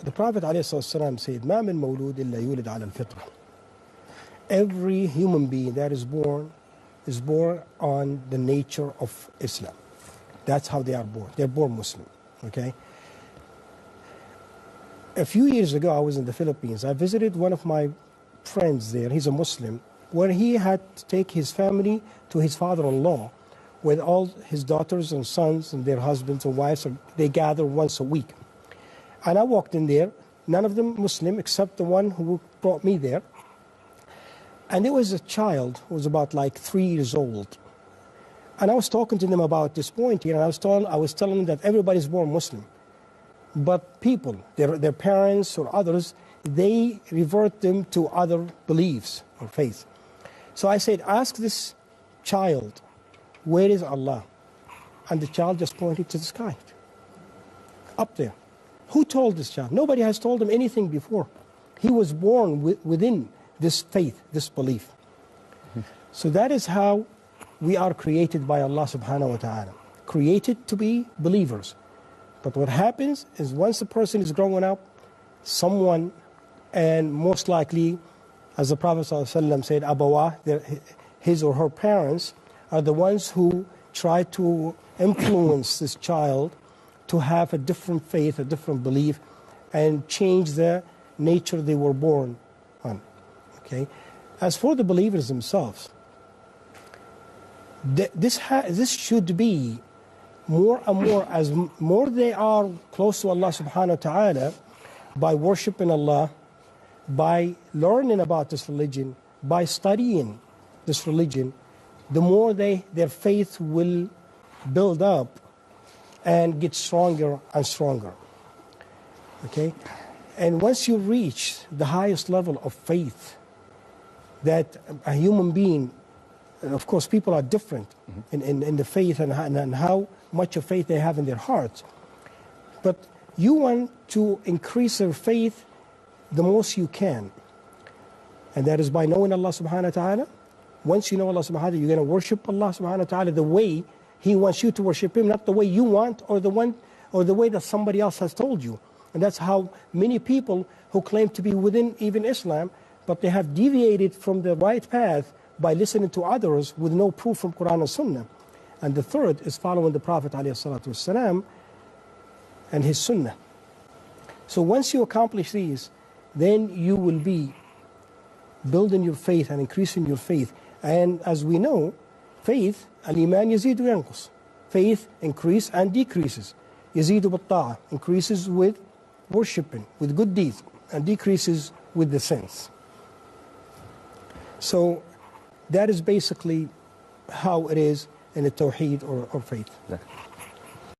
The Prophet ﷺ said, "ما من مولود إلا يولد على الفطرة." Every human being that is born on the nature of Islam. That's how they are born. They're born Muslim. Okay. A few years ago, I was in the Philippines. I visited one of my friends there. He's a Muslim, where he had to take his family to his father-in-law, with all his daughters and sons and their husbands and wives. They gather once a week. And I walked in there, none of them Muslim, except the one who brought me there. And there was a child who was about like 3 years old. And I was talking to them about this point here, and I was telling them that everybody's born Muslim. But people, their parents or others, they revert them to other beliefs or faith. So I said, ask this child, where is Allah? And the child just pointed to the sky, up there. Who told this child? Nobody has told him anything before. He was born within this faith, this belief. So that is how we are created by Allah subhanahu wa ta'ala. Created to be believers. But what happens is once a person is growing up, someone, and most likely, as the Prophet ﷺ said, Abawah, his or her parents, are the ones who try to influence this child to have a different faith, a different belief, and change the nature they were born on. Okay? As for the believers themselves, this should be more and more, as more they are close to Allah subhanahu wa ta'ala, by worshiping Allah, by learning about this religion, by studying this religion, the more their faith will build up and get stronger and stronger. Okay? And once you reach the highest level of faith that a human being, and of course people are different in the faith and how much of faith they have in their hearts, but you want to increase your faith the most you can, and that is by knowing Allah subhanahu wa ta'ala. Once you know Allah subhanahu wa ta'ala, you're going to worship Allah subhanahu wa ta'ala the way He wants you to worship Him, not the way you want or the way that somebody else has told you. And that's how many people who claim to be within even Islam, but they have deviated from the right path by listening to others with no proof from Quran and Sunnah. And the third is following the Prophet ﷺ and his Sunnah. So once you accomplish these, then you will be building your faith and increasing your faith. And as we know, faith, al-iman yazidu yanqus. Faith increases and decreases. Yazidu bil-ta'a, increases with worshipping, with good deeds, and decreases with the sins. So that is basically how it is in the Tawheed or faith.